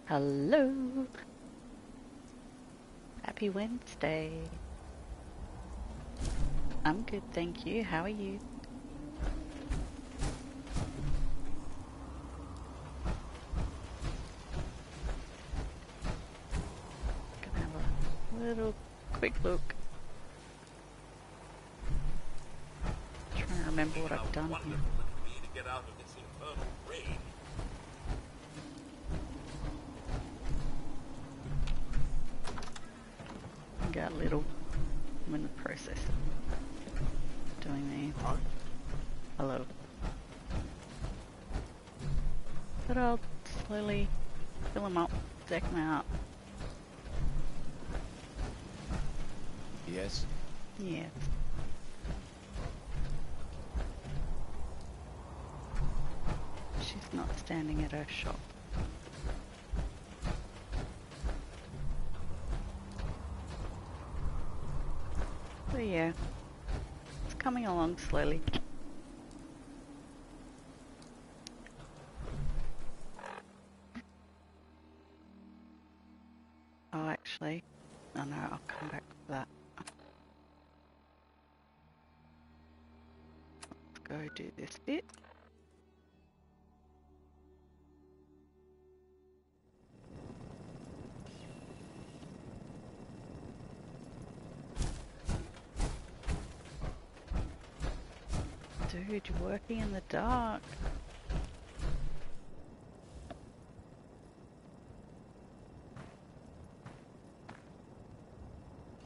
Hello. Happy Wednesday. I'm good, thank you. How are you? Gonna have a little quick look. Trying to remember what I've done here. Got a little. I'm in the process of doing the hello. But I'll slowly fill them up, deck them out. Yes? Yes. She's not standing at her shop. But yeah, it's coming along slowly. Oh, actually, no, I'll come back to that. Let's go do this bit. Dude, you're working in the dark.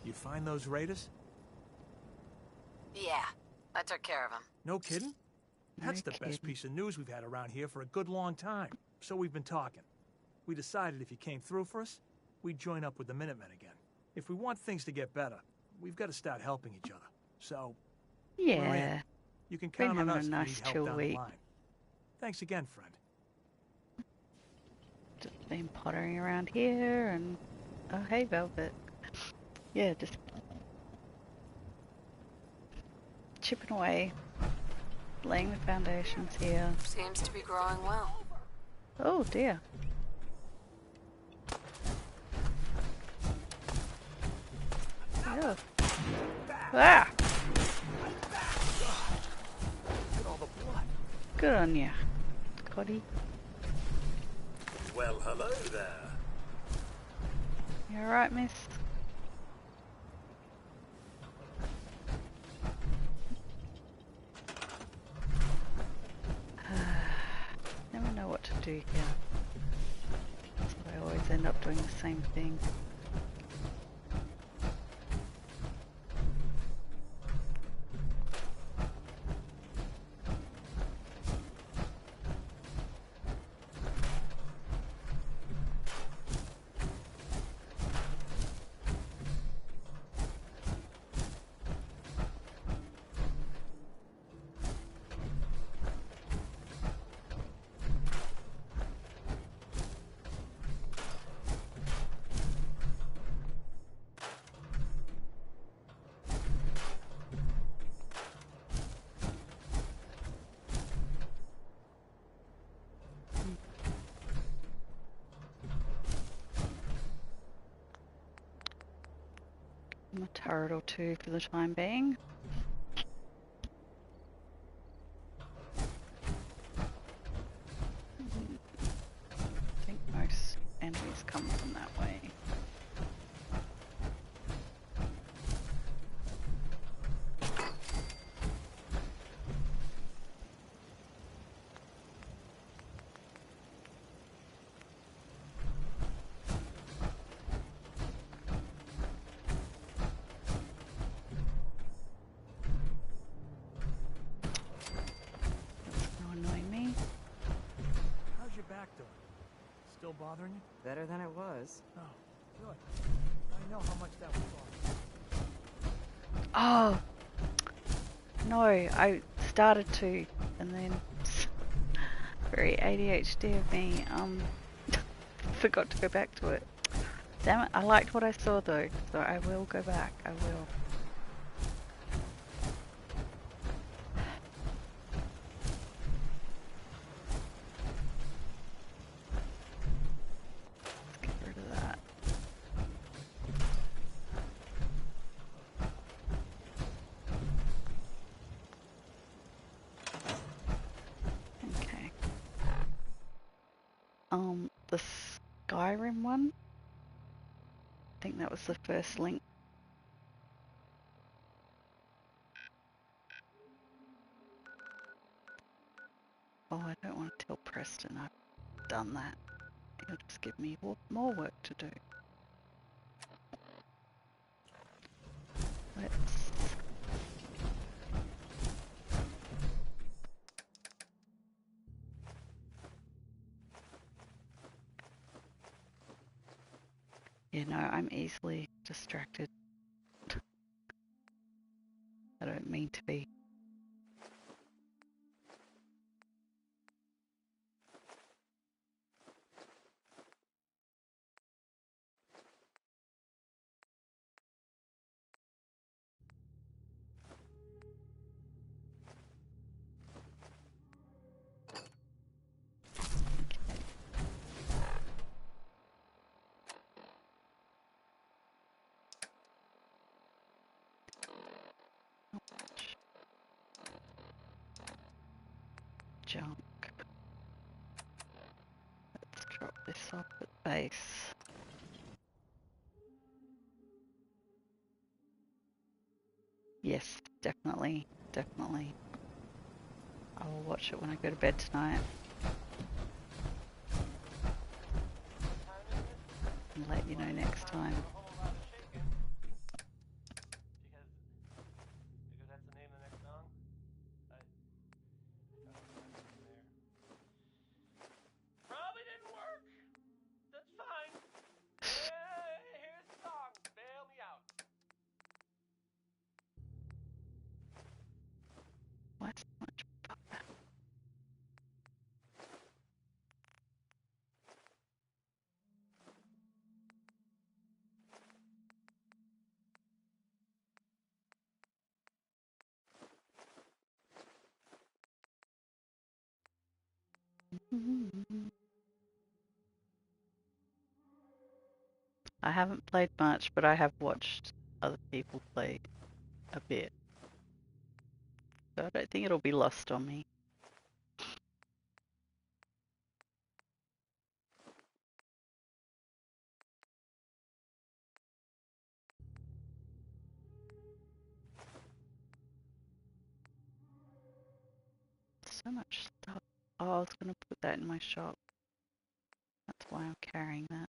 You find those raiders? Yeah, I took care of them. No kidding? That's the best piece of news we've had around here for a good long time. So we've been talking. We decided if you came through for us, we'd join up with the Minutemen again. If we want things to get better, we've got to start helping each other. So, we're in. Yeah, You can been count on having us a if you nice need help chill down the week. line. Thanks again, friend. Just been pottering around here and... Oh, hey, Velvet. Yeah, just... chipping away. Laying the foundations here. Seems to be growing well. Oh, dear. Yeah. Ah! Look at all the blood. Good on ya, Coddy. Well, hello there. You alright, miss? Never know what to do here. So I always end up doing the same thing. A turret or two for the time being. I think most enemies come from that way. Still bothering you? Better than it was. Oh, good. I know how much that was Oh! No, I started to, and then very ADHD of me, forgot to go back to it. Damn it, I liked what I saw though, so I will go back, I will. the Skyrim one. I think that was the first link. Oh, I don't want to tell Preston I've done that. He'll just give me more work to do. Let's... You know, I'm easily distracted. I don't mean to be. Junk. Let's drop this off at base. Yes, definitely, definitely. I will watch it when I go to bed tonight. And let you know next time. Why so much bubble? I haven't played much, but I have watched other people play a bit. So I don't think it'll be lost on me. So much stuff. Oh, I was going to put that in my shop. That's why I'm carrying that.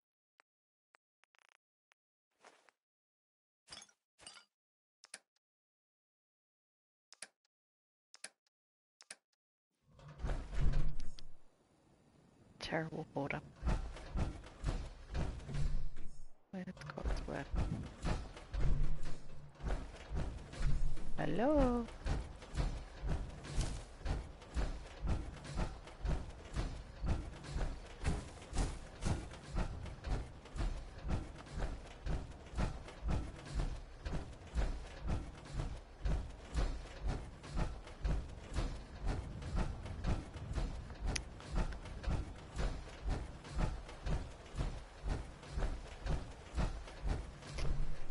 Terrible hoarder. Where's Codsworth? Hello?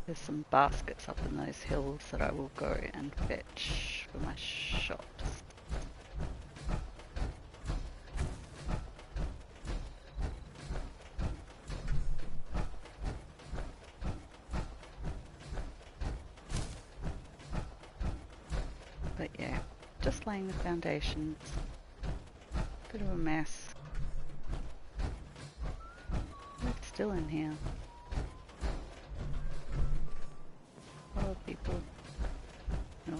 There's some baskets up in those hills that I will go and fetch for my shops. But yeah, just laying the foundations. Bit of a mess. It's still in here. Hello, people. No.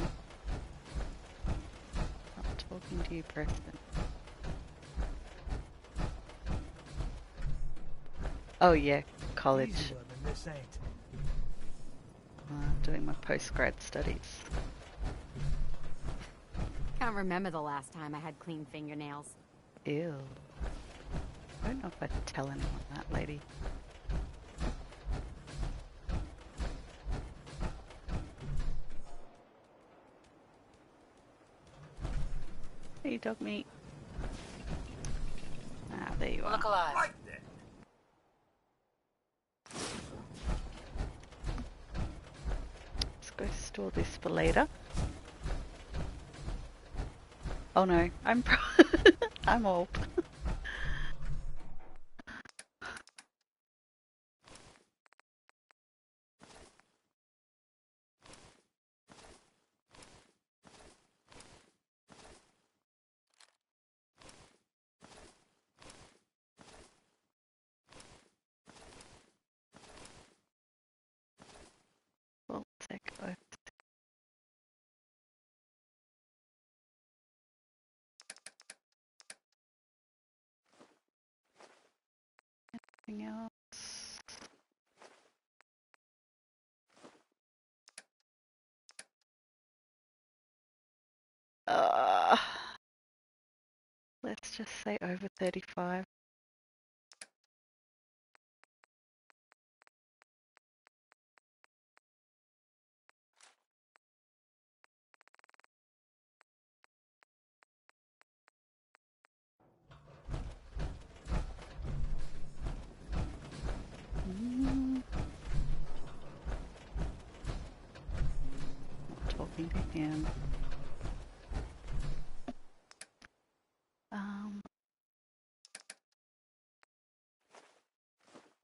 Not talking to you, Preston. Oh yeah, college. Easy living, this ain't. Doing my post-grad studies. Can't remember the last time I had clean fingernails. Ew. I don't know if I'd tell anyone that, lady. Hey, dog meat. Ah, there you are. Look alive. Let's go store this for later. Oh no, I'm I'm old. Anything else? Uh, let's just say over 35. Not talking to him.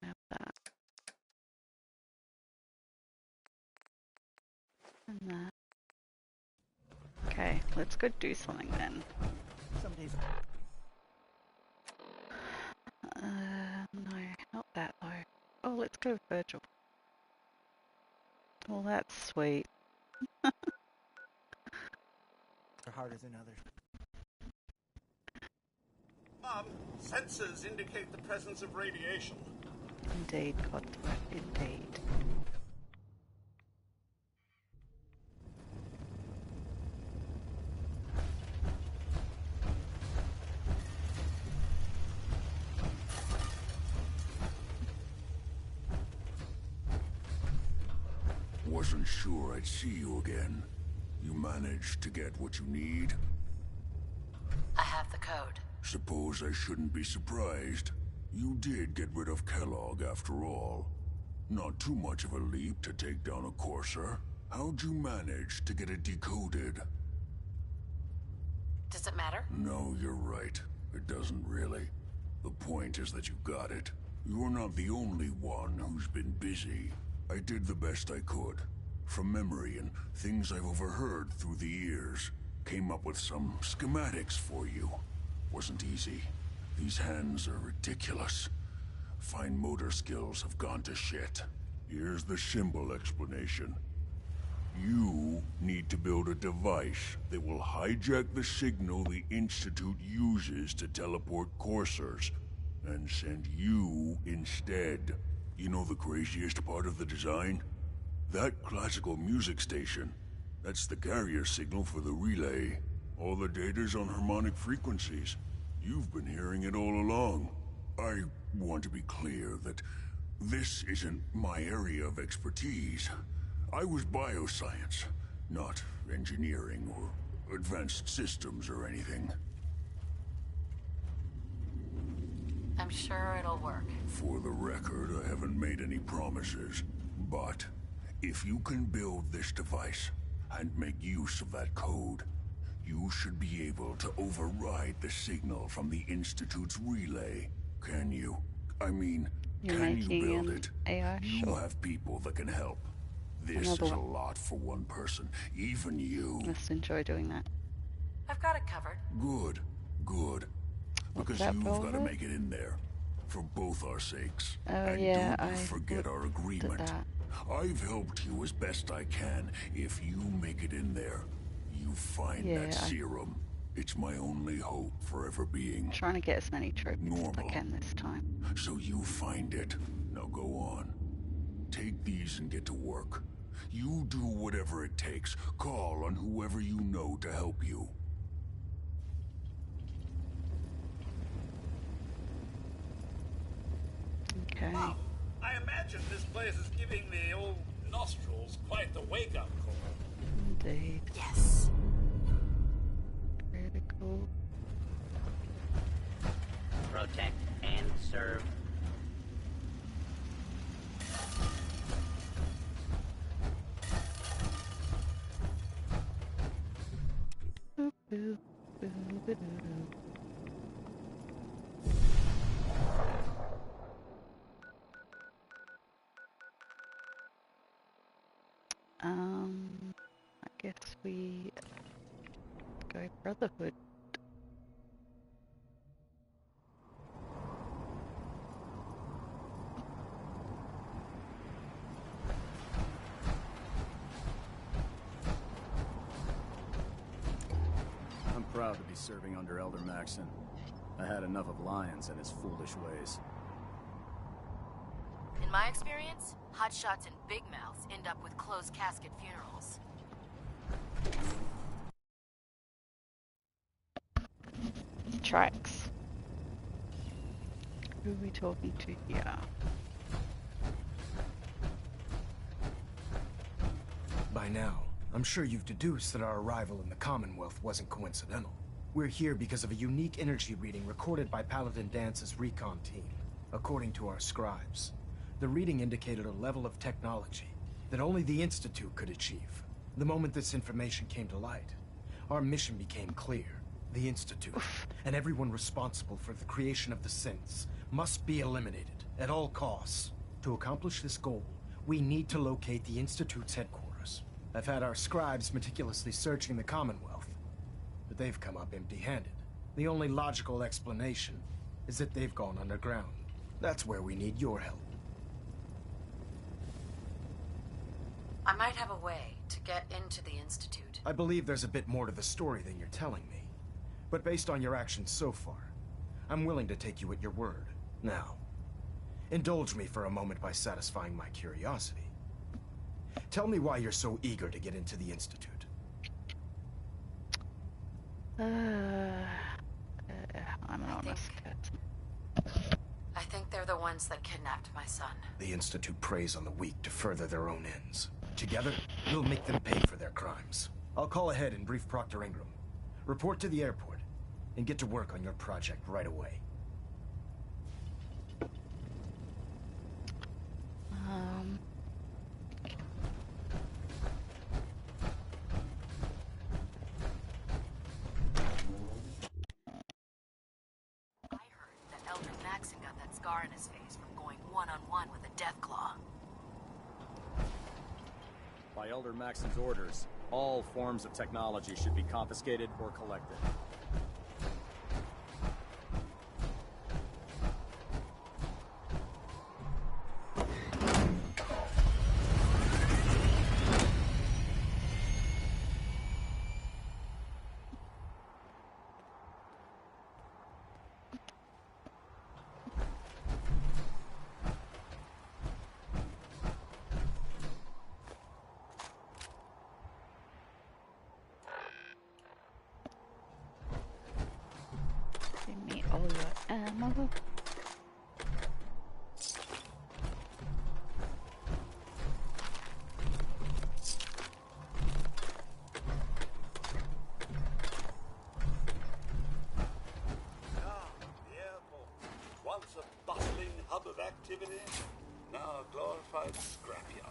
Have that. And that. Okay, let's go do something then. Some days. No, not that though. Oh, let's go with Virgil. Well, that's sweet. Are harder than others. Sensors indicate the presence of radiation. Indeed, Codsworth, indeed. Wasn't sure I'd see you again. You managed to get what you need? I have the code. Suppose I shouldn't be surprised. You did get rid of Kellogg after all. Not too much of a leap to take down a courser. How'd you manage to get it decoded? Does it matter? No, you're right. It doesn't really. The point is that you got it. You're not the only one who's been busy. I did the best I could. From memory and things I've overheard through the years. Came up with some schematics for you. Wasn't easy. These hands are ridiculous. Fine motor skills have gone to shit. Here's the symbol explanation. You need to build a device that will hijack the signal the Institute uses to teleport coursers, and send you instead. You know the craziest part of the design? That classical music station. That's the carrier signal for the relay. All the data's on harmonic frequencies. You've been hearing it all along. I want to be clear that this isn't my area of expertise. I was bioscience, not engineering or advanced systems or anything. I'm sure it'll work. For the record, I haven't made any promises, but if you can build this device and make use of that code, you should be able to override the signal from the Institute's relay. Can you? I mean, You're can you making build an it? AI? You Sure. have people that can help. This Another is a one. lot for one person, even you. Let's enjoy doing that. I've got it covered. Good, good. What's Because that, you've got to Velvet? make it in there. For both our sakes. Oh And yeah, don't I forget our looked at agreement. that. I've helped you as best I can. If you make it in there, you find Yeah, that serum. It's my only hope for ever being Trying to get as many trophies as I normal. can this time. So you find it. Now go on. Take these and get to work. You do whatever it takes. Call on whoever you know to help you. Okay. Wow, I imagine this place is giving the old nostrils quite the wake-up call. Indeed. Yes. Really cool. Protect and serve. Boop, boop, boop, boop, boop. I guess we go Brotherhood. I'm proud to be serving under Elder Maxon. I had enough of Lyons and his foolish ways. In my experience, hotshots and big mouths end up with closed casket funerals. Tracks. Who are we talking to here? By now, I'm sure you've deduced that our arrival in the Commonwealth wasn't coincidental. We're here because of a unique energy reading recorded by Paladin Dance's recon team. According to our scribes, the reading indicated a level of technology that only the Institute could achieve. The moment this information came to light, our mission became clear. The Institute, and everyone responsible for the creation of the synths, must be eliminated at all costs. To accomplish this goal, we need to locate the Institute's headquarters. I've had our scribes meticulously searching the Commonwealth, but they've come up empty-handed. The only logical explanation is that they've gone underground. That's where we need your help. I might have a way to get into the Institute. I believe there's a bit more to the story than you're telling me. But based on your actions so far, I'm willing to take you at your word. Now, indulge me for a moment by satisfying my curiosity. Tell me why you're so eager to get into the Institute. I'm an honest person. I think they're the ones that kidnapped my son. The Institute preys on the weak to further their own ends. Together, we'll make them pay for their crimes. I'll call ahead and brief Proctor Ingram. Report to the airport, and get to work on your project right away. I heard that Elder Maxon got that scar in his face from going one-on-one with a Deathclaw. By Elder Maxon's orders, all forms of technology should be confiscated or collected. Give me all your ammo. The airport. Once a bustling hub of activity, now a glorified scrapyard.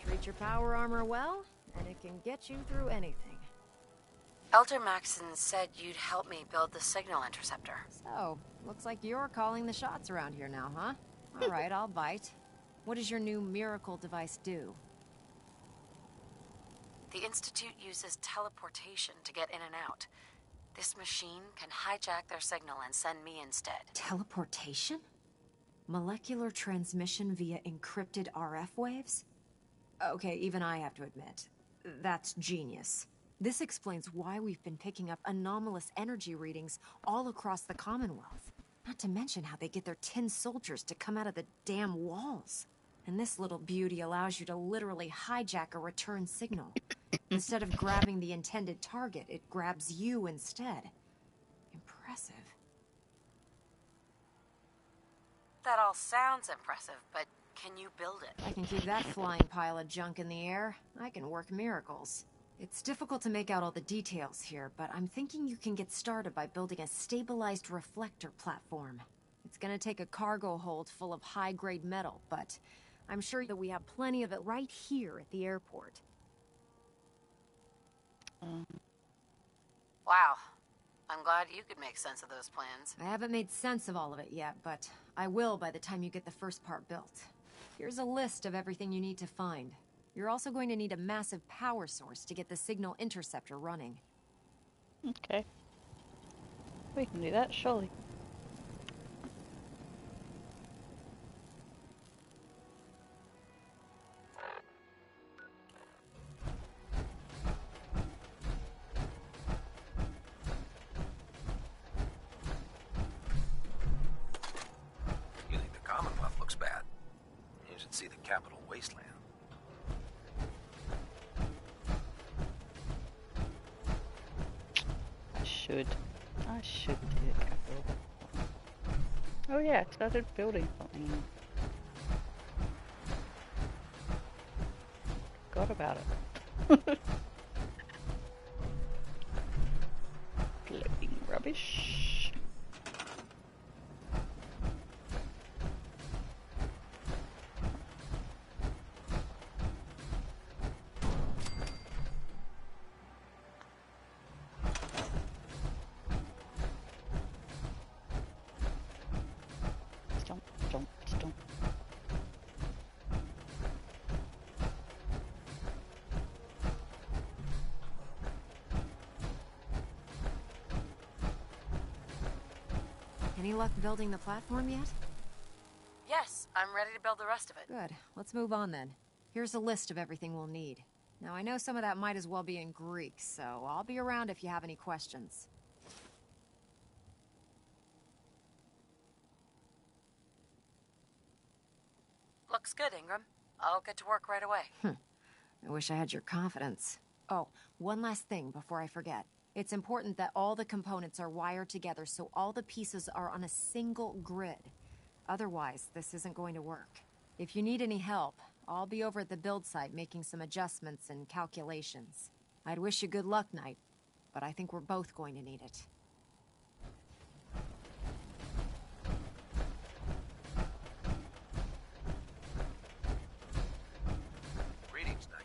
Treat your power armor well, and it can get you through anything. Elder Maxon said you'd help me build the signal interceptor. So, looks like you're calling the shots around here now, huh? All right, I'll bite. What does your new miracle device do? The Institute uses teleportation to get in and out. This machine can hijack their signal and send me instead. Teleportation? Molecular transmission via encrypted RF waves? Okay, even I have to admit, that's genius. This explains why we've been picking up anomalous energy readings all across the Commonwealth. Not to mention how they get their tin soldiers to come out of the damn walls. And this little beauty allows you to literally hijack a return signal. Instead of grabbing the intended target, it grabs you instead. Impressive. That all sounds impressive, but can you build it? I can keep that flying pile of junk in the air. I can work miracles. It's difficult to make out all the details here, but I'm thinking you can get started by building a stabilized reflector platform. It's gonna take a cargo hold full of high-grade metal, but I'm sure that we have plenty of it right here at the airport. Wow. I'm glad you could make sense of those plans. I haven't made sense of all of it yet, but I will by the time you get the first part built. Here's a list of everything you need to find. You're also going to need a massive power source to get the signal interceptor running. Okay. We can do that, surely. You think the Commonwealth looks bad? You should see the capital wasteland. I should do the capital. Oh yeah, I started building something. Forgot about it. Collecting rubbish. Stomp, stomp, stomp. Any luck building the platform yet? Yes, I'm ready to build the rest of it. Good. Let's move on then. Here's a list of everything we'll need. Now, I know some of that might as well be in Greek, so I'll be around if you have any questions. Looks good, Ingram. I'll get to work right away. I wish I had your confidence. Oh, one last thing before I forget. It's important that all the components are wired together so all the pieces are on a single grid. Otherwise, this isn't going to work. If you need any help, I'll be over at the build site making some adjustments and calculations. I'd wish you good luck, Knight, but I think we're both going to need it. Greetings, Knight.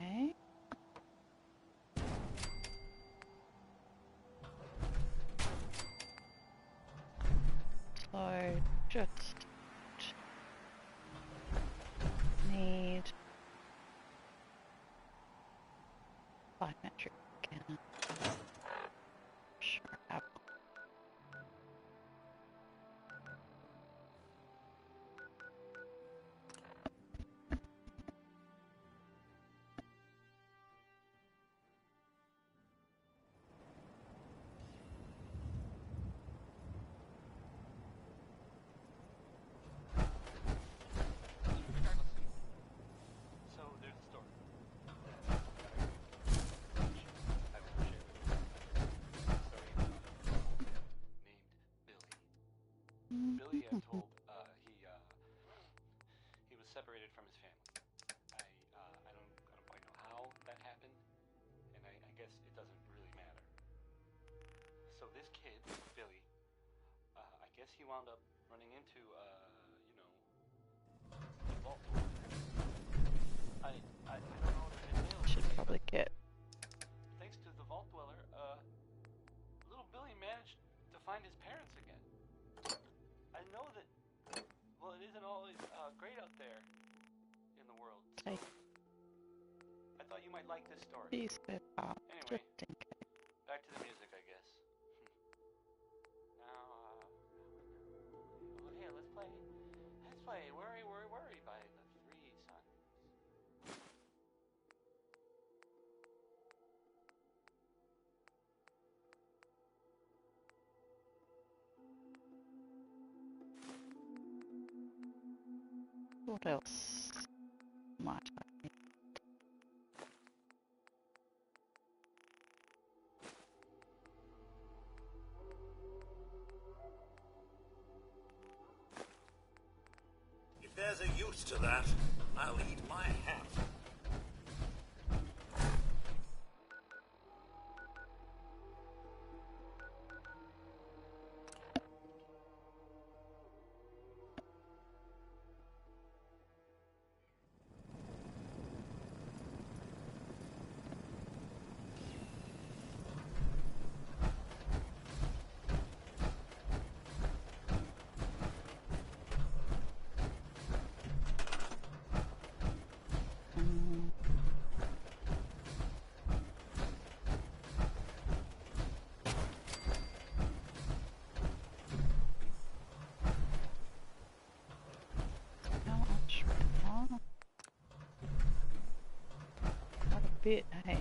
Okay. So just need 5 metric scanner. Sure. So there's a story. I will share with you. Story of a man named Billy. Billy, I'm told, he was separated from his family. I don't quite know how that happened, and I guess it doesn't really matter. So this kid, Billy, I guess he wound up running into, the vault. I don't know the details. Should probably get. Thanks to the vault dweller, little Billy managed to find his parents again. I know that, well, it isn't always great out there in the world. So Hey. I thought you might like this story. These bit up. Anyway, Just in case. back to the music, I guess. Now, well, here, let's play. Let's play Worry, Worry, Worry by the Three Sons. What else might I need? If there's a use to that, I'll eat my hat. bit, hey?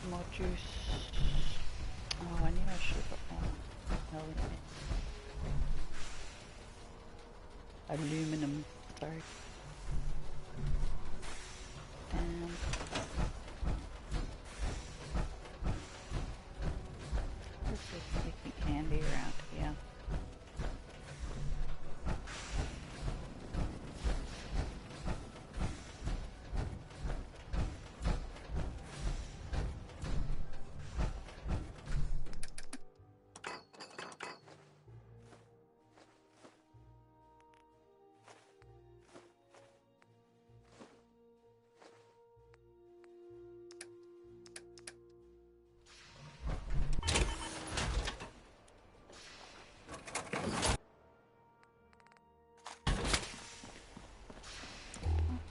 More juice. Oh, I knew I should have got more element. Aluminum, sorry. And this is sneaking handy around here.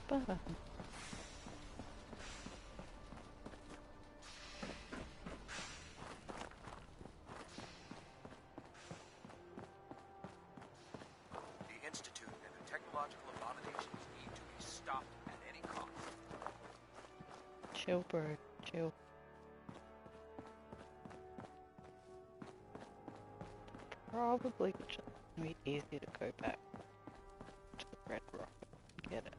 But The Institute and their technological abominations need to be stopped at any cost. chill, bro, chill. Probably just be easier to go back to the Red Rock and get it.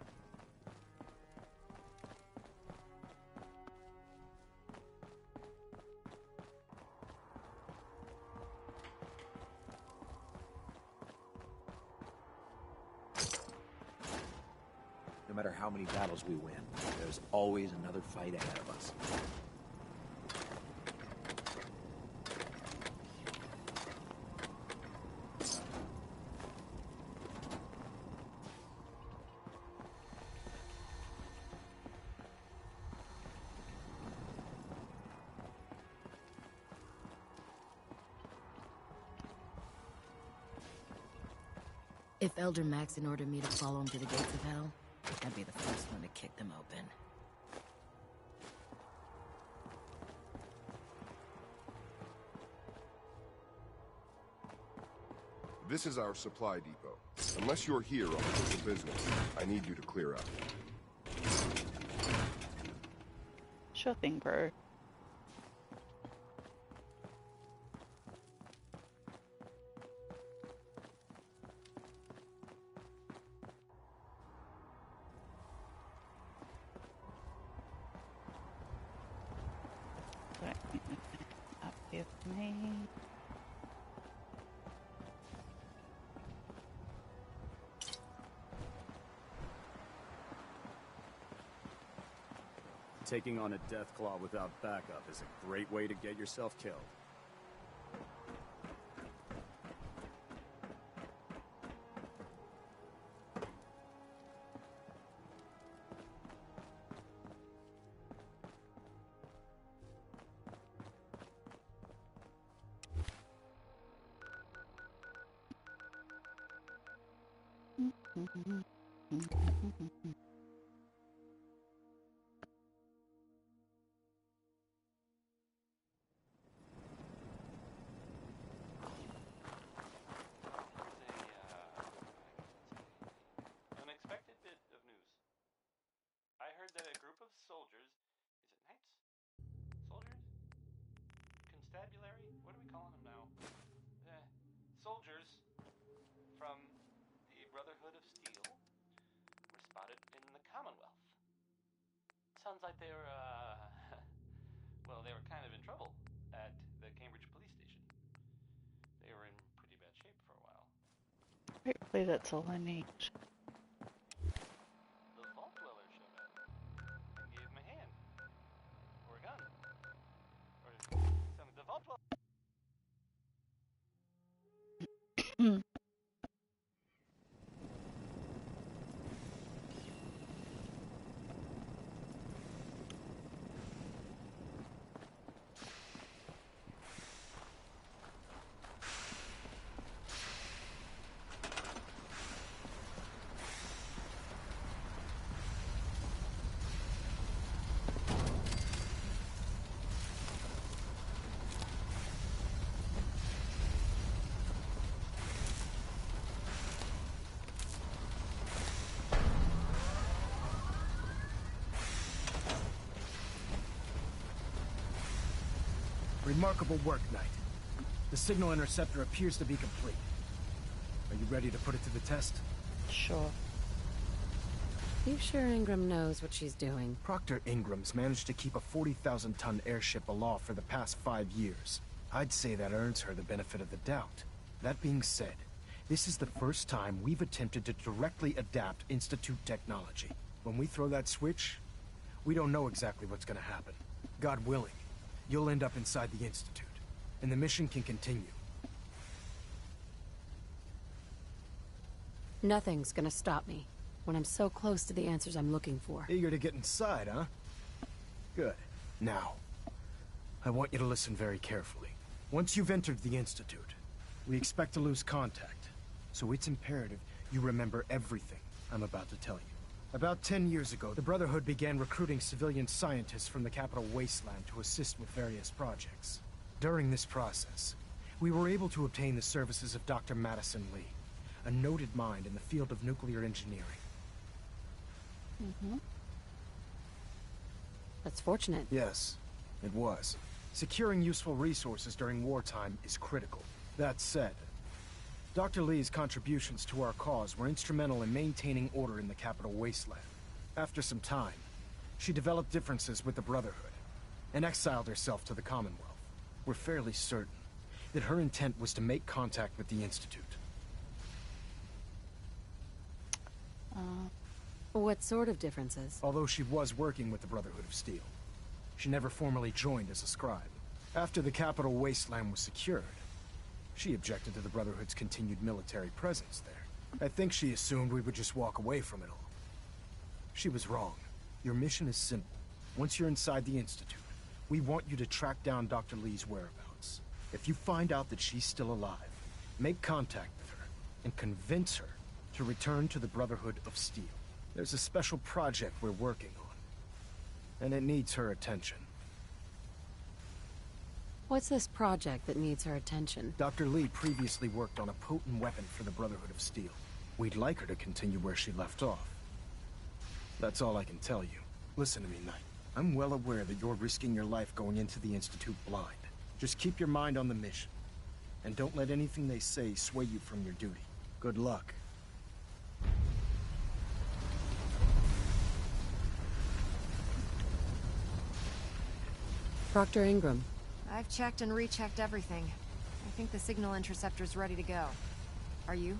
No matter how many battles we win, there's always another fight ahead of us. If Elder Maxon ordered me to follow him to the gates of hell, I'd be the first one to kick them open. This is our supply depot. Unless you're here on official business, I need you to clear out. Sure thing, bro. Up here for me. Taking on a Deathclaw without backup is a great way to get yourself killed. Unexpected bit of news. I heard that a group of soldiers, is it knights? Soldiers? Constabulary? What are we calling them now? Soldiers from the Brotherhood of Steel were spotted in the Commonwealth. Sounds like they were, well, they were kind of in trouble at the Cambridge police station. They were in pretty bad shape for a while. Hopefully that's all I need. The Vault Dweller showed up and gave him a hand. Or a gun. Or something. The Vault Dweller. Remarkable work, Knight. The signal interceptor appears to be complete. Are you ready to put it to the test? Sure. You sure Ingram knows what she's doing? Proctor Ingram's managed to keep a 40,000-ton airship aloft for the past 5 years. I'd say that earns her the benefit of the doubt. That being said, this is the first time we've attempted to directly adapt Institute technology. When we throw that switch, we don't know exactly what's gonna happen. God willing, you'll end up inside the Institute, and the mission can continue. Nothing's gonna stop me when I'm so close to the answers I'm looking for. Eager to get inside, huh? Good. Now, I want you to listen very carefully. Once you've entered the Institute, we expect to lose contact, so it's imperative you remember everything I'm about to tell you. About 10 years ago, the Brotherhood began recruiting civilian scientists from the capital wasteland to assist with various projects. During this process, we were able to obtain the services of Dr. Madison Lee, a noted mind in the field of nuclear engineering. That's fortunate. Yes, it was. Securing useful resources during wartime is critical. That said, Dr. Lee's contributions to our cause were instrumental in maintaining order in the capital wasteland. After some time, she developed differences with the Brotherhood and exiled herself to the Commonwealth. We're fairly certain that her intent was to make contact with the Institute. What sort of differences? Although she was working with the Brotherhood of Steel, she never formally joined as a scribe. After the capital wasteland was secured, she objected to the Brotherhood's continued military presence there. I think she assumed we would just walk away from it all. She was wrong. Your mission is simple. Once you're inside the Institute, we want you to track down Dr. Lee's whereabouts. If you find out that she's still alive, make contact with her and convince her to return to the Brotherhood of Steel. There's a special project we're working on, and it needs her attention. What's this project that needs her attention? Dr. Lee previously worked on a potent weapon for the Brotherhood of Steel. We'd like her to continue where she left off. That's all I can tell you. Listen to me, Knight. I'm well aware that you're risking your life going into the Institute blind. Just keep your mind on the mission, and don't let anything they say sway you from your duty. Good luck. Proctor Ingram. I've checked and rechecked everything. I think the signal interceptor's ready to go. Are you?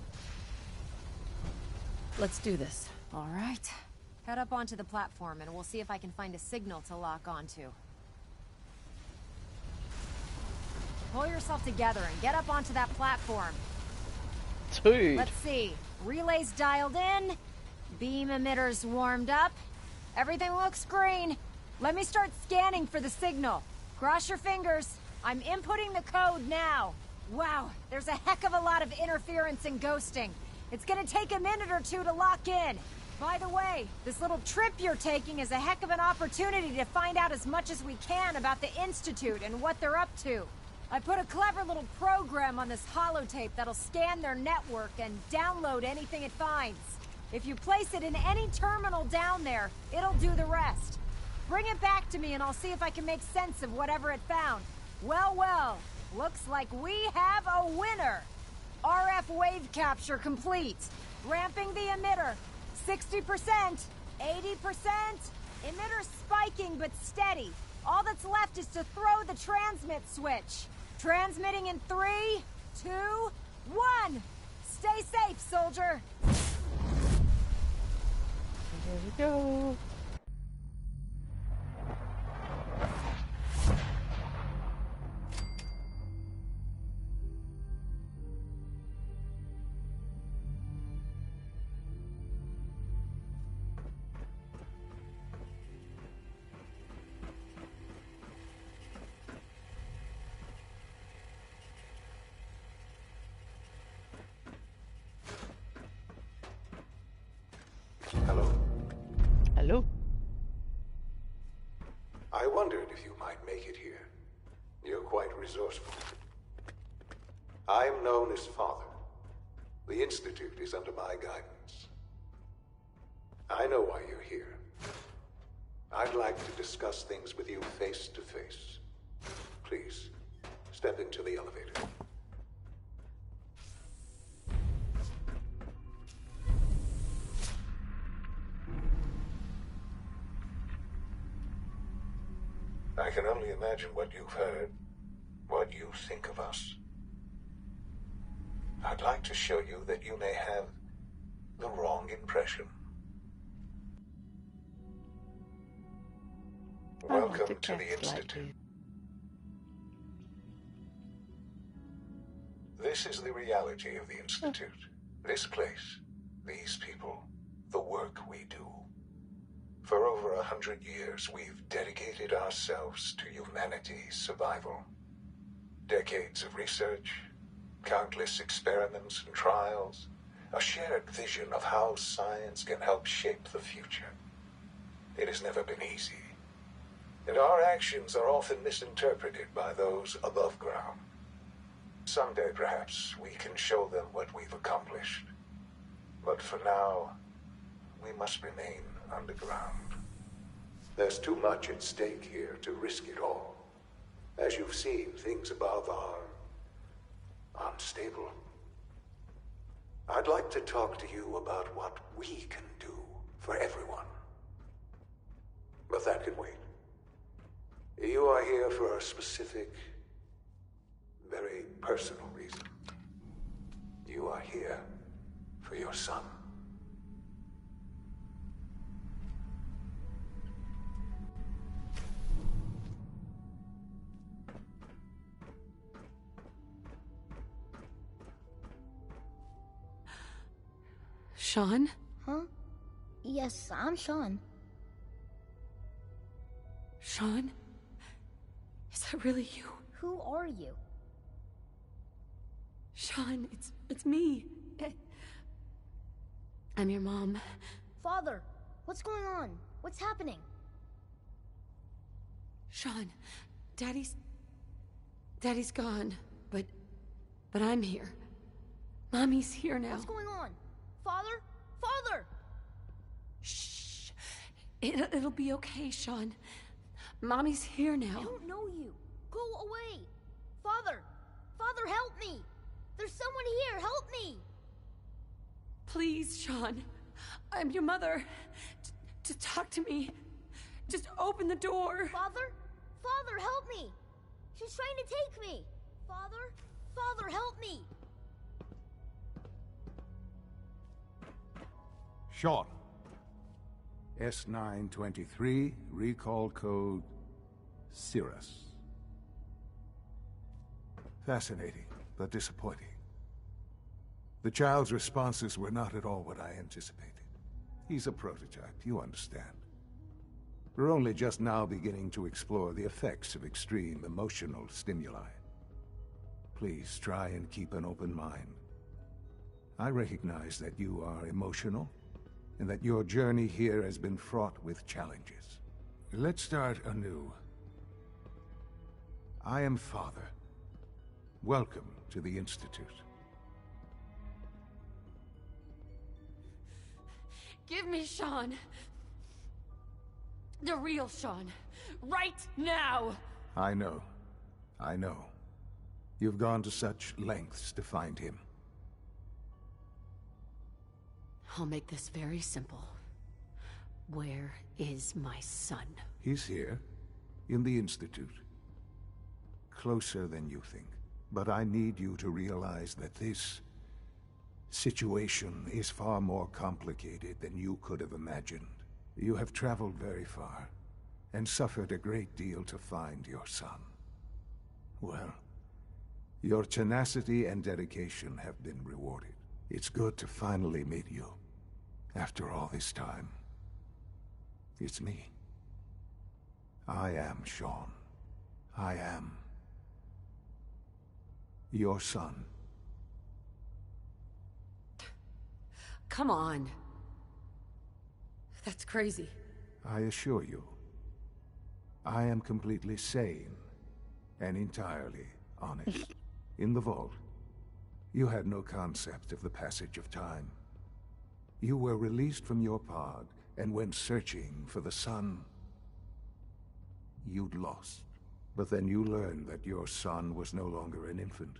Let's do this. All right. Head up onto the platform and we'll see if I can find a signal to lock onto. Pull yourself together and get up onto that platform. Dude. Let's see. Relays dialed in. Beam emitters warmed up. Everything looks green. Let me start scanning for the signal. Cross your fingers. I'm inputting the code now. Wow, there's a heck of a lot of interference and ghosting. It's gonna take a minute or two to lock in. By the way, this little trip you're taking is a heck of an opportunity to find out as much as we can about the Institute and what they're up to. I put a clever little program on this holotape that'll scan their network and download anything it finds. If you place it in any terminal down there, it'll do the rest. Bring it back to me and I'll see if I can make sense of whatever it found. Well, well, looks like we have a winner. RF wave capture complete. Ramping the emitter. 60%, 80%. Emitter spiking but steady. All that's left is to throw the transmit switch. Transmitting in 3, 2, 1. Stay safe, soldier. Here we go. Hello. Hello. I wondered if you might make it here. You're quite resourceful. I'm known as Father. The Institute is under my guidance. I know why you're here. I'd like to discuss things with you face to face. Please, Step into the elevator. I can only imagine what you've heard, what you think of us. I'd like to show you that you may have the wrong impression. Welcome to the Institute. This is the reality of the Institute. This place, these people, the work we do. For over 100 years, we've dedicated ourselves to humanity's survival. Decades of research, countless experiments and trials, a shared vision of how science can help shape the future. It has never been easy, and our actions are often misinterpreted by those above ground. Someday, perhaps, we can show them what we've accomplished. But for now, we must remain underground. There's too much at stake here to risk it all. As you've seen, things above are unstable. I'd like to talk to you about what we can do for everyone. But that can wait. You are here for a specific, very personal reason. You are here for your son. Sean? Huh? Yes, I'm Sean. Sean? Is that really you? Who are you? Sean, it's me. I'm your mom. Father, what's going on? What's happening? Sean, Daddy's gone, but I'm here. Mommy's here now. What's going on? Father? Father! Shh. It'll be okay, Sean. Mommy's here now. I don't know you. Go away. Father! Father, help me! There's someone here. Help me! Please, Sean. I'm your mother. Just talk to me. Just open the door. Father? Father, help me! She's trying to take me! Father? Father, help me! Sean. S923, recall code Cirrus. Fascinating, but disappointing. The child's responses were not at all what I anticipated. He's a prototype, you understand. We're only just now beginning to explore the effects of extreme emotional stimuli. Please try and keep an open mind. I recognize that you are emotional, and that your journey here has been fraught with challenges. Let's start anew. I am Father. Welcome to the Institute. Give me Sean. The real Sean. Right now! I know. I know. You've gone to such lengths to find him. I'll make this very simple. Where is my son? He's here, in the Institute. Closer than you think. But I need you to realize that this situation is far more complicated than you could have imagined. You have traveled very far, and suffered a great deal to find your son. Well, your tenacity and dedication have been rewarded. It's good to finally meet you. After all this time, it's me. I am Sean. I am your son. Come on. That's crazy. I assure you, I am completely sane and entirely honest. In the vault, you had no concept of the passage of time. You were released from your pod and went searching for the son you'd lost. But then you learned that your son was no longer an infant,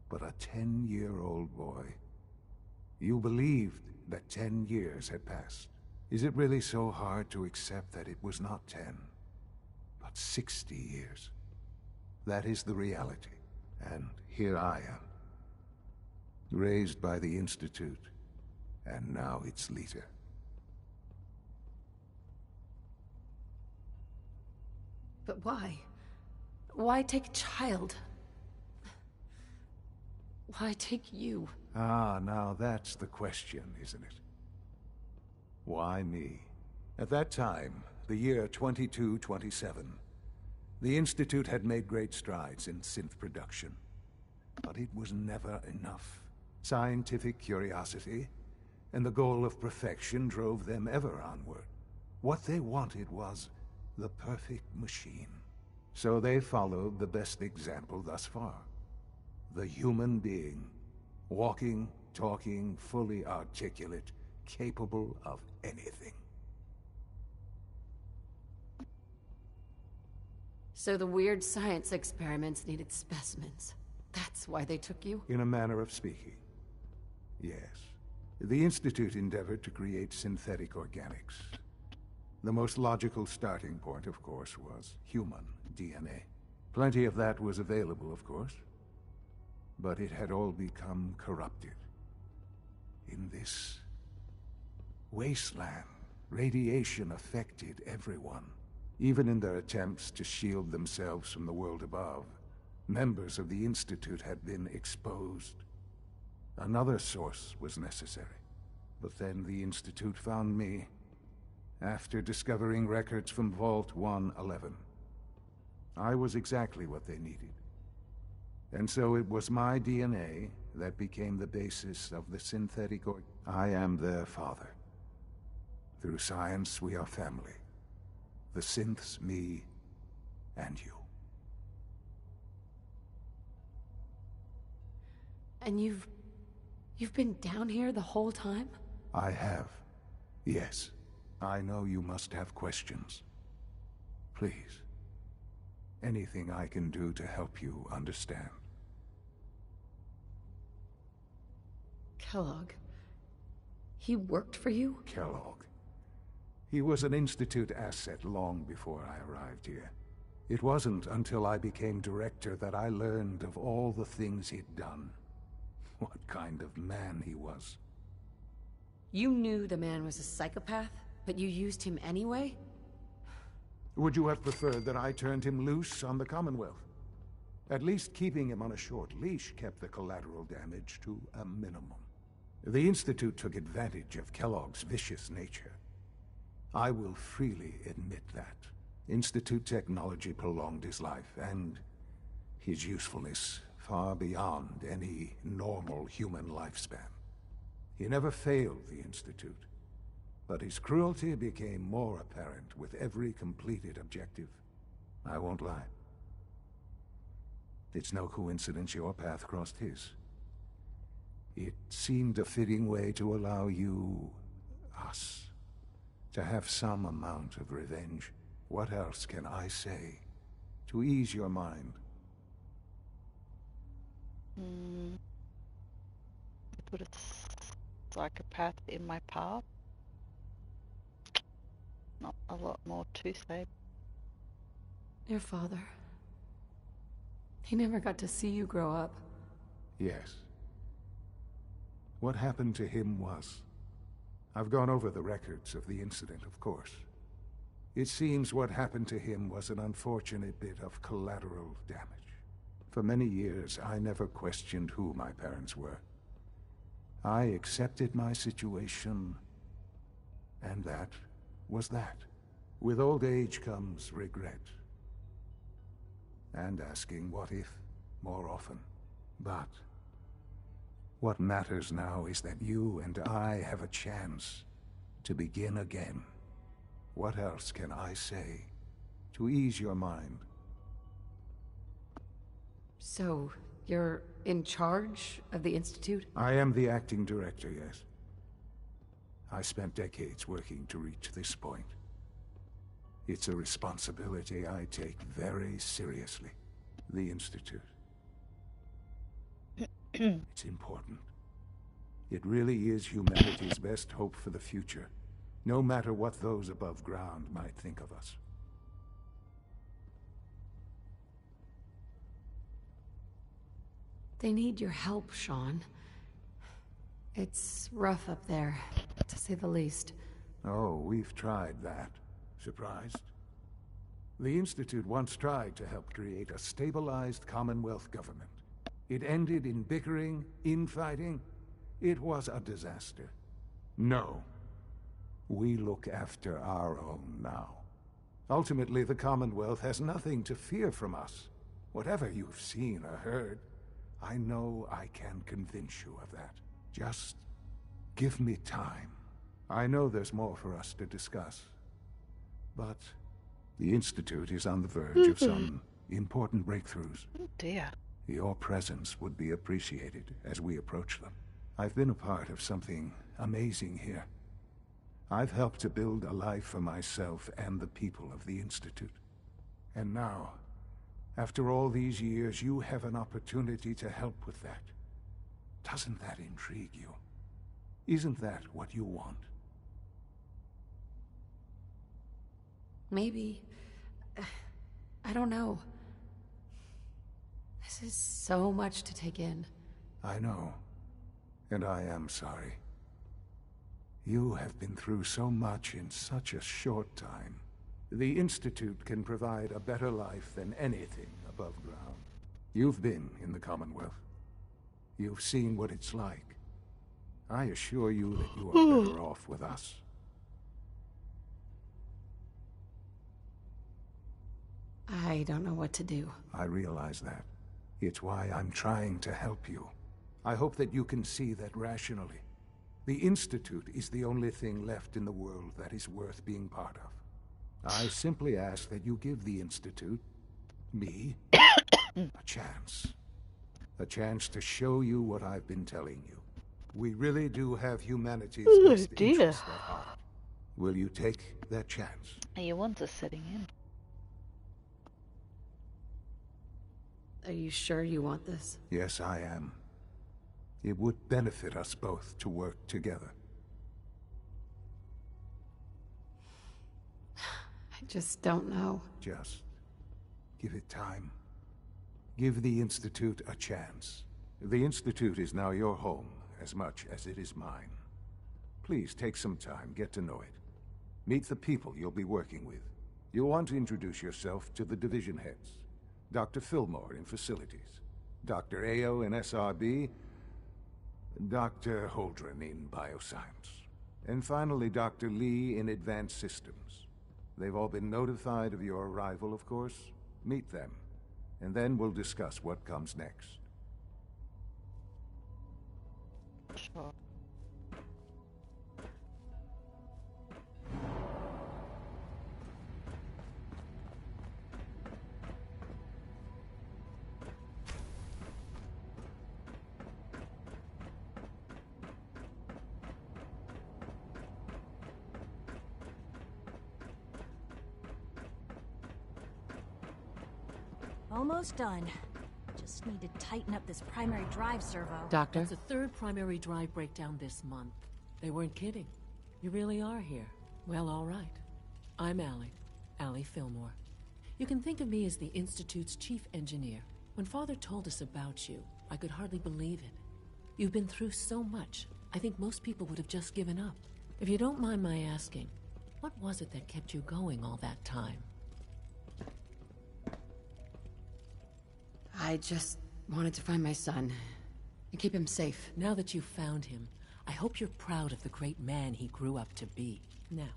but a 10-year-old boy. You believed that 10 years had passed. Is it really so hard to accept that it was not 10, but 60 years? That is the reality, and here I am. Raised by the Institute, and now its leader. But why? Why take a child? Why take you? Ah, now that's the question, isn't it? Why me? At that time, the year 2227, the Institute had made great strides in synth production. But it was never enough. Scientific curiosity and the goal of perfection drove them ever onward. What they wanted was the perfect machine. So they followed the best example thus far. The human being. Walking, talking, fully articulate, capable of anything. So the weird science experiments needed specimens. That's why they took you? In a manner of speaking. Yes. The Institute endeavored to create synthetic organics. The most logical starting point, of course, was human DNA. Plenty of that was available, of course. But it had all become corrupted. In this wasteland, radiation affected everyone. Even in their attempts to shield themselves from the world above, members of the Institute had been exposed. Another source was necessary. But then the Institute found me, after discovering records from Vault 111. I was exactly what they needed. And so it was my DNA that became the basis of the synthetic I am their father. Through science, we are family. The synths, me, and you. And you've been down here the whole time? I have. Yes. I know you must have questions. Please. Anything I can do to help you understand. Kellogg. He worked for you? Kellogg. He was an Institute asset long before I arrived here. It wasn't until I became director that I learned of all the things he'd done. What kind of man he was. You knew the man was a psychopath, but you used him anyway? Would you have preferred that I turned him loose on the Commonwealth? At least keeping him on a short leash kept the collateral damage to a minimum. The Institute took advantage of Kellogg's vicious nature. I will freely admit that. Institute technology prolonged his life, and his usefulness far beyond any normal human lifespan. He never failed the Institute, but his cruelty became more apparent with every completed objective. I won't lie. It's no coincidence your path crossed his. It seemed a fitting way to allow you, us, to have some amount of revenge. What else can I say to ease your mind? Put a psychopath in my path. Not a lot more to say. Your father. He never got to see you grow up. Yes. What happened to him was... I've gone over the records of the incident, of course. It seems what happened to him was an unfortunate bit of collateral damage. For many years, I never questioned who my parents were. I accepted my situation, and that was that. With old age comes regret. And asking what if more often. But what matters now is that you and I have a chance to begin again. What else can I say to ease your mind? So, you're in charge of the Institute? I am the acting director, yes. I spent decades working to reach this point. It's a responsibility I take very seriously. The Institute. It's important. It really is humanity's best hope for the future, no matter what those above ground might think of us. They need your help, Sean. It's rough up there, to say the least. Oh, we've tried that. Surprised? The Institute once tried to help create a stabilized Commonwealth government. It ended in bickering, infighting. It was a disaster. No. We look after our own now. Ultimately, the Commonwealth has nothing to fear from us. Whatever you've seen or heard, I know I can convince you of that. Just give me time. I know there's more for us to discuss. But the Institute is on the verge of some important breakthroughs. Oh dear. Your presence would be appreciated as we approach them. I've been a part of something amazing here. I've helped to build a life for myself and the people of the Institute. And now, after all these years, you have an opportunity to help with that. Doesn't that intrigue you? Isn't that what you want? Maybe. I don't know. This is so much to take in. I know. And I am sorry. You have been through so much in such a short time. The Institute can provide a better life than anything above ground. You've been in the Commonwealth. You've seen what it's like. I assure you that you are better off with us. I don't know what to do. I realize that. It's why I'm trying to help you. I hope that you can see that rationally. The Institute is the only thing left in the world that is worth being part of. I simply ask that you give the Institute, me, a chance. A chance to show you what I've been telling you. We really do have humanity's best interest at heart. Will you take that chance? You want us sitting in. Are you sure you want this? Yes, I am. It would benefit us both to work together. I just don't know. Just give it time. Give the Institute a chance. The Institute is now your home as much as it is mine. Please take some time, get to know it. Meet the people you'll be working with. You'll want to introduce yourself to the division heads. Dr. Fillmore in Facilities, Dr. Ayo in SRB, Dr. Holdren in Bioscience, and finally Dr. Lee in Advanced Systems. They've all been notified of your arrival, of course. Meet them, and then we'll discuss what comes next. Sure. Almost done. Just need to tighten up this primary drive servo. Doctor? It's the third primary drive breakdown this month. They weren't kidding. You really are here. Well, all right. I'm Allie Fillmore. You can think of me as the Institute's chief engineer. When Father told us about you, I could hardly believe it. You've been through so much, I think most people would have just given up. If you don't mind my asking, what was it that kept you going all that time? I just wanted to find my son and keep him safe. Now that you've found him, I hope you're proud of the great man he grew up to be. Now,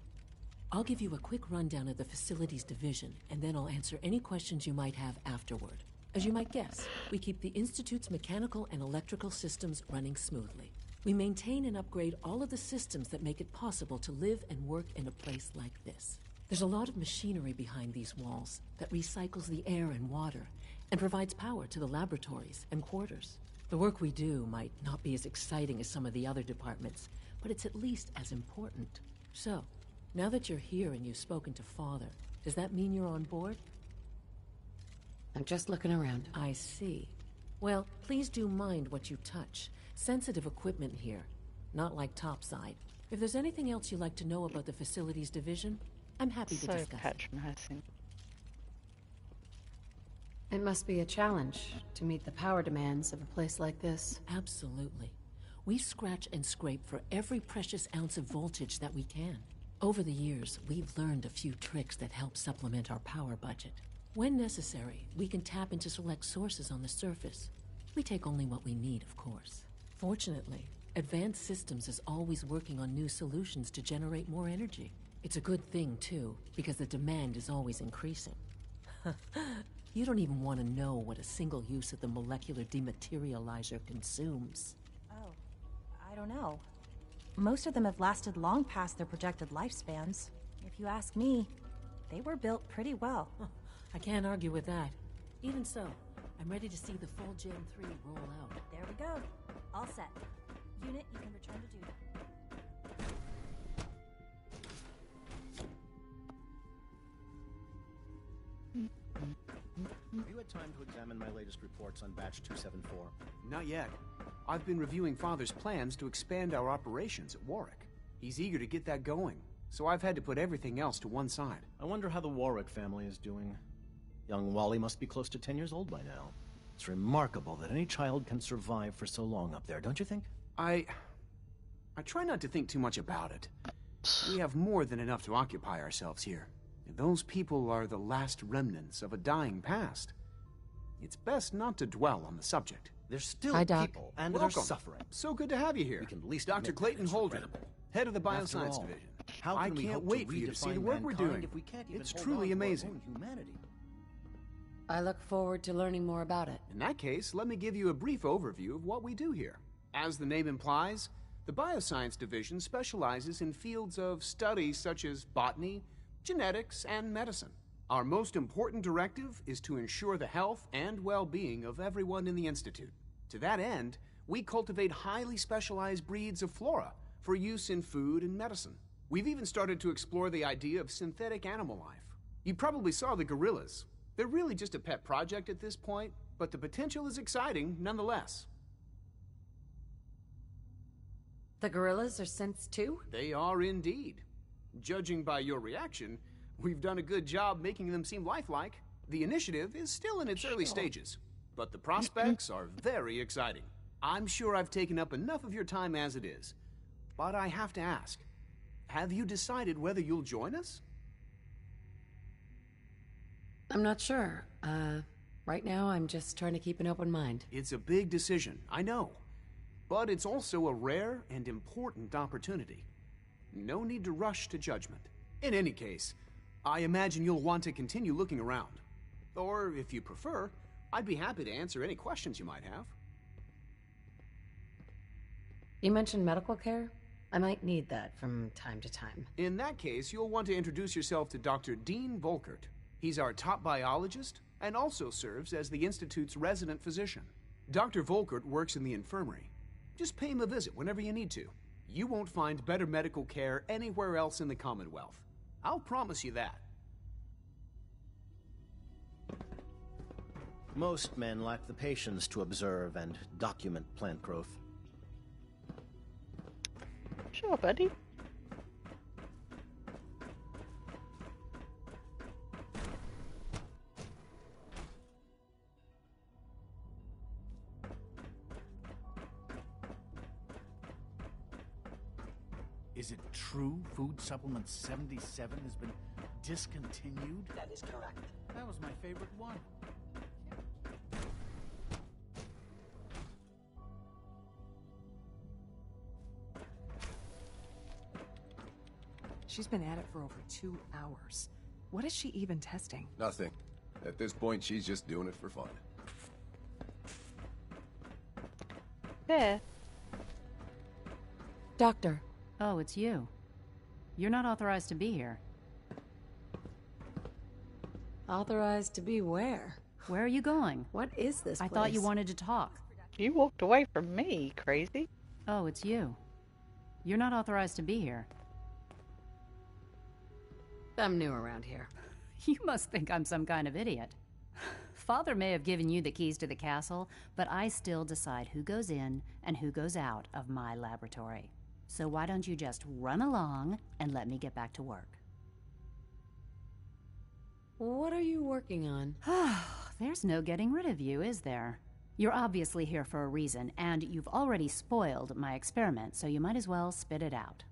I'll give you a quick rundown of the facilities division, and then I'll answer any questions you might have afterward. As you might guess, we keep the Institute's mechanical and electrical systems running smoothly. We maintain and upgrade all of the systems that make it possible to live and work in a place like this. There's a lot of machinery behind these walls that recycles the air and water and provides power to the laboratories and quarters. The work we do might not be as exciting as some of the other departments, but it's at least as important. So, now that you're here and you've spoken to Father, Does that mean you're on board? I'm just looking around. I see. Well, please do mind what you touch. Sensitive equipment here, not like topside. If there's anything else you'd like to know about the facilities division, I'm happy to discuss it. Patronizing. It must be a challenge to meet the power demands of a place like this. Absolutely. We scratch and scrape for every precious ounce of voltage that we can. Over the years, we've learned a few tricks that help supplement our power budget. When necessary, we can tap into select sources on the surface. We take only what we need, of course. Fortunately, Advanced Systems is always working on new solutions to generate more energy. It's a good thing, too, because the demand is always increasing. You don't even want to know what a single use of the molecular dematerializer consumes. Oh, I don't know. Most of them have lasted long past their projected lifespans. If you ask me, they were built pretty well. I can't argue with that. Even so, I'm ready to see the full Gen 3 roll out. There we go. All set. Unit, you can return to duty. Have you had time to examine my latest reports on Batch 274? Not yet. I've been reviewing Father's plans to expand our operations at Warwick. He's eager to get that going, so I've had to put everything else to one side. I wonder how the Warwick family is doing. Young Wally must be close to 10 years old by now. It's remarkable that any child can survive for so long up there, don't you think? I try not to think too much about it. We have more than enough to occupy ourselves here. And those people are the last remnants of a dying past. It's best not to dwell on the subject. They're still Hi, Doc. people, and Welcome. they're suffering. So good to have you here. We can at least Dr. admit Clayton that it's Holden, regrettable. head of the After Bioscience all, Division. How I can we can't hope wait to for you to see the redefine work we're mankind doing. if we can't even It's hold truly on to our amazing. own humanity? I look forward to learning more about it. In that case, let me give you a brief overview of what we do here. As the name implies, the Bioscience Division specializes in fields of study such as botany, genetics, and medicine. Our most important directive is to ensure the health and well-being of everyone in the Institute. To that end, we cultivate highly specialized breeds of flora for use in food and medicine. We've even started to explore the idea of synthetic animal life. You probably saw the gorillas. They're really just a pet project at this point, but the potential is exciting nonetheless. The gorillas are synths too? They are indeed. Judging by your reaction, we've done a good job making them seem lifelike. The initiative is still in its early stages, but the prospects are very exciting. I'm sure I've taken up enough of your time as it is, but I have to ask, have you decided whether you'll join us? I'm not sure. Right now I'm just trying to keep an open mind. It's a big decision, I know. But it's also a rare and important opportunity. No need to rush to judgment. In any case, I imagine you'll want to continue looking around. Or, if you prefer, I'd be happy to answer any questions you might have. You mentioned medical care? I might need that from time to time. In that case, you'll want to introduce yourself to Dr. Dean Volkert. He's our top biologist and also serves as the Institute's resident physician. Dr. Volkert works in the infirmary. Just pay him a visit whenever you need to. You won't find better medical care anywhere else in the Commonwealth. I'll promise you that. Most men lack the patience to observe and document plant growth. Sure, buddy. Is it true Food Supplement 77 has been discontinued? That is correct. That was my favorite one. She's been at it for over 2 hours. What is she even testing? Nothing. At this point, she's just doing it for fun. There. Doctor. Oh, it's you. You're not authorized to be here. Authorized to be where? Where are you going? What is this place? I thought you wanted to talk. You walked away from me, crazy. Oh, it's you. You're not authorized to be here. I'm new around here. You must think I'm some kind of idiot. Father may have given you the keys to the castle, but I still decide who goes in and who goes out of my laboratory. So why don't you just run along and let me get back to work? What are you working on? There's no getting rid of you, is there? You're obviously here for a reason, and you've already spoiled my experiment, so you might as well spit it out.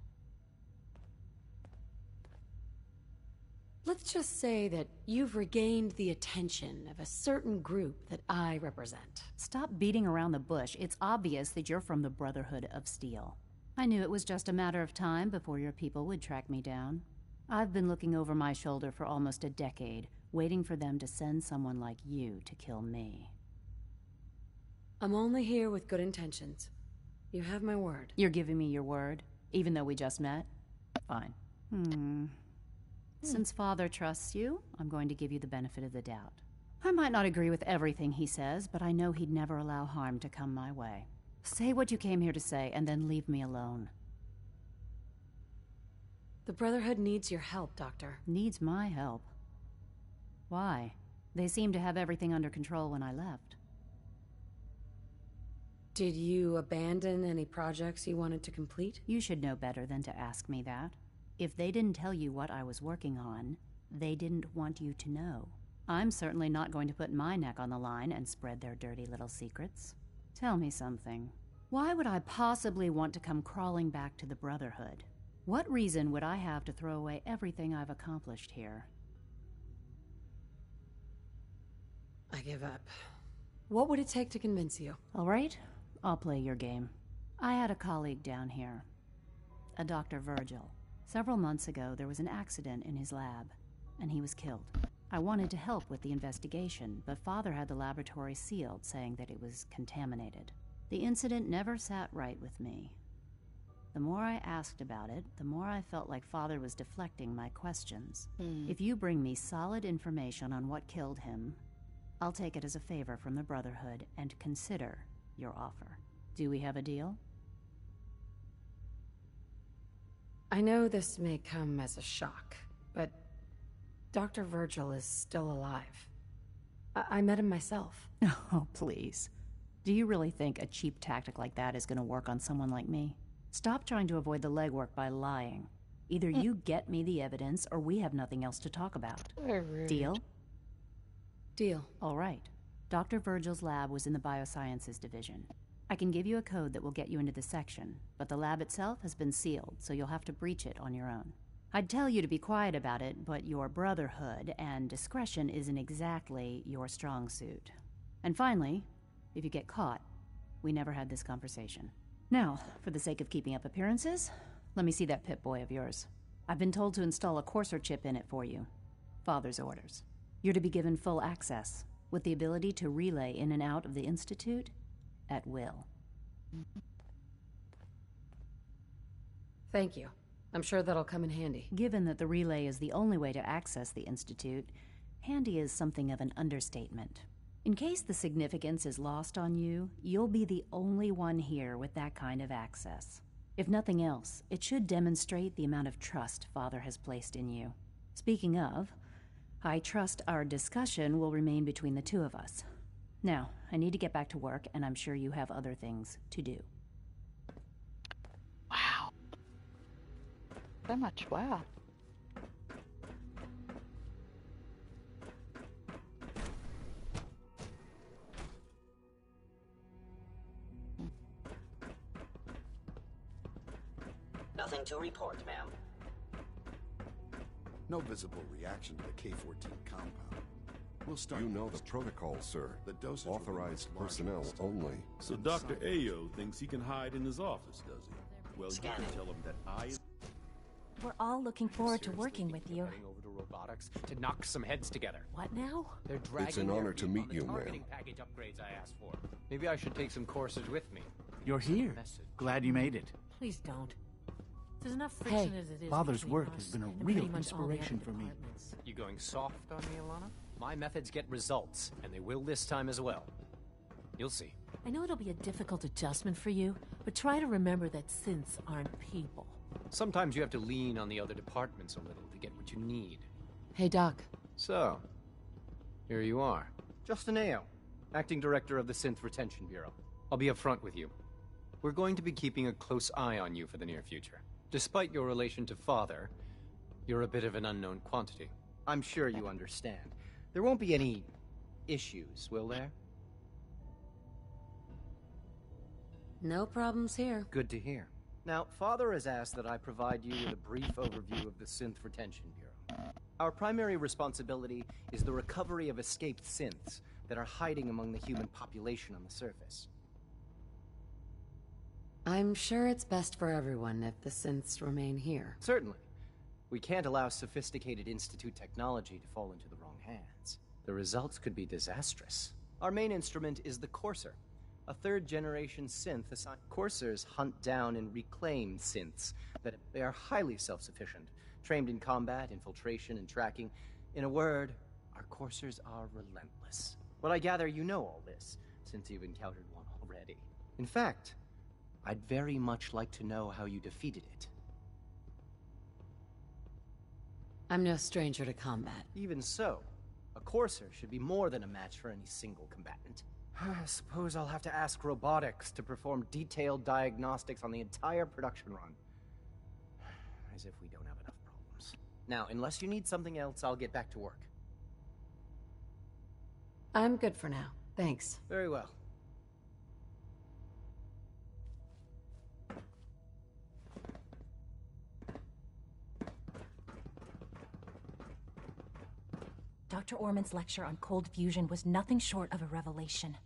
Let's just say that you've regained the attention of a certain group that I represent. Stop beating around the bush. It's obvious that you're from the Brotherhood of Steel. I knew it was just a matter of time before your people would track me down. I've been looking over my shoulder for almost a decade, waiting for them to send someone like you to kill me. I'm only here with good intentions. You have my word. You're giving me your word, even though we just met? Fine. Since Father trusts you, I'm going to give you the benefit of the doubt. I might not agree with everything he says, but I know he'd never allow harm to come my way. Say what you came here to say, and then leave me alone. The Brotherhood needs your help, Doctor. Needs my help? Why? They seemed to have everything under control when I left. Did you abandon any projects you wanted to complete? You should know better than to ask me that. If they didn't tell you what I was working on, they didn't want you to know. I'm certainly not going to put my neck on the line and spread their dirty little secrets. Tell me something. Why would I possibly want to come crawling back to the Brotherhood? What reason would I have to throw away everything I've accomplished here? I give up. What would it take to convince you? All right, I'll play your game. I had a colleague down here, a Dr. Virgil. Several months ago, there was an accident in his lab, and he was killed. I wanted to help with the investigation, but Father had the laboratory sealed, saying that it was contaminated. The incident never sat right with me. The more I asked about it, the more I felt like Father was deflecting my questions. If you bring me solid information on what killed him, I'll take it as a favor from the Brotherhood and consider your offer. Do we have a deal? I know this may come as a shock, but Dr. Virgil is still alive. I met him myself. Oh, please. Do you really think a cheap tactic like that is going to work on someone like me? Stop trying to avoid the legwork by lying. Either you get me the evidence, or we have nothing else to talk about. Deal? Deal. All right. Dr. Virgil's lab was in the Biosciences Division. I can give you a code that will get you into the section, but the lab itself has been sealed, so you'll have to breach it on your own. I'd tell you to be quiet about it, but your Brotherhood and discretion isn't exactly your strong suit. And finally, if you get caught, we never had this conversation. Now, for the sake of keeping up appearances, let me see that Pip-Boy of yours. I've been told to install a courser chip in it for you. Father's orders. You're to be given full access, with the ability to relay in and out of the Institute at will. Thank you. I'm sure that'll come in handy. Given that the relay is the only way to access the Institute, handy is something of an understatement. In case the significance is lost on you, you'll be the only one here with that kind of access. If nothing else, it should demonstrate the amount of trust Father has placed in you. Speaking of, I trust our discussion will remain between the two of us. Now, I need to get back to work, and I'm sure you have other things to do. Wow. So much wow. Nothing to report, ma'am. No visible reaction to the K-14 compound. We'll start. You know the protocol, sir. The dosage authorized personnel only. So Dr. Ayo thinks he can hide in his office, does he? Well, you can tell him that We're all looking forward to working with you. Heading over to robotics to knock some heads together. What now? They're dragging It's an their honor to people meet on the you, ma'am. targeting package upgrades I asked for. Maybe I should take some courses with me. You're here. Glad you made it. Please don't. There's enough friction as it is. Father's between work us has been a and real pretty much all the inspiration other for me. departments. You going soft on me, Alana? My methods get results, and they will this time as well. You'll see. I know it'll be a difficult adjustment for you, but try to remember that synths aren't people. Sometimes you have to lean on the other departments a little to get what you need. Hey, Doc. So, here you are. Justin Ao, Acting Director of the Synth Retention Bureau. I'll be upfront with you. We're going to be keeping a close eye on you for the near future. Despite your relation to Father, you're a bit of an unknown quantity. I'm sure you understand. There won't be any issues, will there? No problems here. Good to hear. Now, Father has asked that I provide you with a brief overview of the Synth Retention Bureau. Our primary responsibility is the recovery of escaped synths that are hiding among the human population on the surface. I'm sure it's best for everyone if the synths remain here. Certainly. We can't allow sophisticated Institute technology to fall into the wrong hands. The results could be disastrous. Our main instrument is the Courser, a third-generation synth assigned. Coursers hunt down and reclaim synths. They are highly self-sufficient, trained in combat, infiltration, and tracking. In a word, our Coursers are relentless. But I gather you know all this, since you've encountered one already. In fact, I'd very much like to know how you defeated it. I'm no stranger to combat. Even so, a Courser should be more than a match for any single combatant. I suppose I'll have to ask robotics to perform detailed diagnostics on the entire production run. As if we don't have enough problems. Now, unless you need something else, I'll get back to work. I'm good for now. Thanks. Very well. Dr. Orman's lecture on cold fusion was nothing short of a revelation.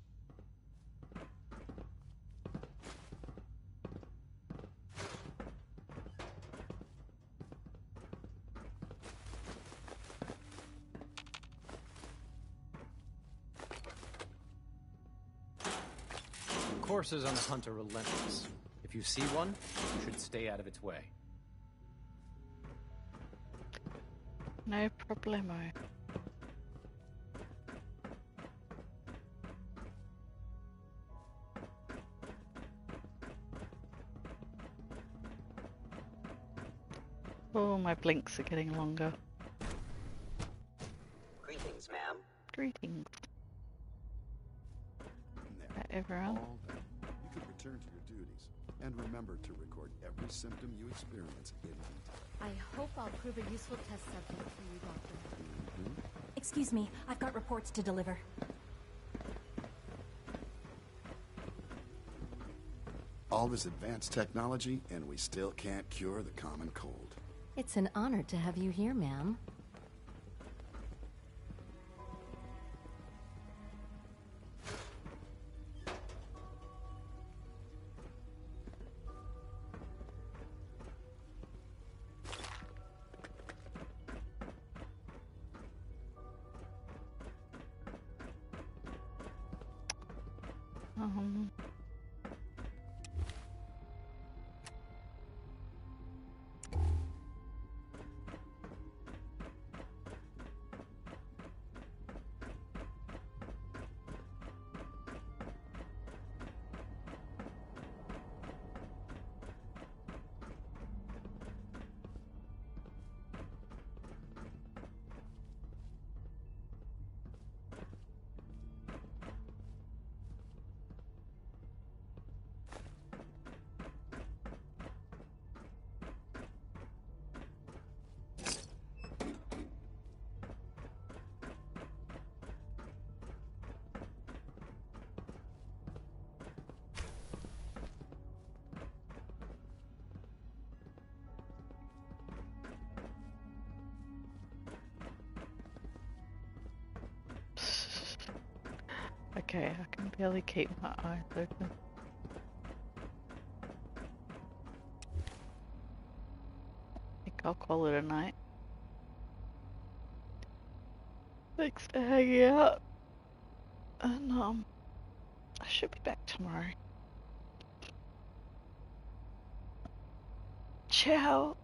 Coursers on the hunt are relentless. If you see one, you should stay out of its way. No problemo. Oh, my blinks are getting longer. Greetings, ma'am. Greetings. Everyone. All done. You can return to your duties. And remember to record every symptom you experience in detail. I hope I'll prove a useful test subject for you, Doctor. Excuse me, I've got reports to deliver. All this advanced technology, and we still can't cure the common cold. It's an honor to have you here, ma'am. Okay, I can barely keep my eyes open. I think I'll call it a night. Thanks for hanging out. And I should be back tomorrow. Ciao.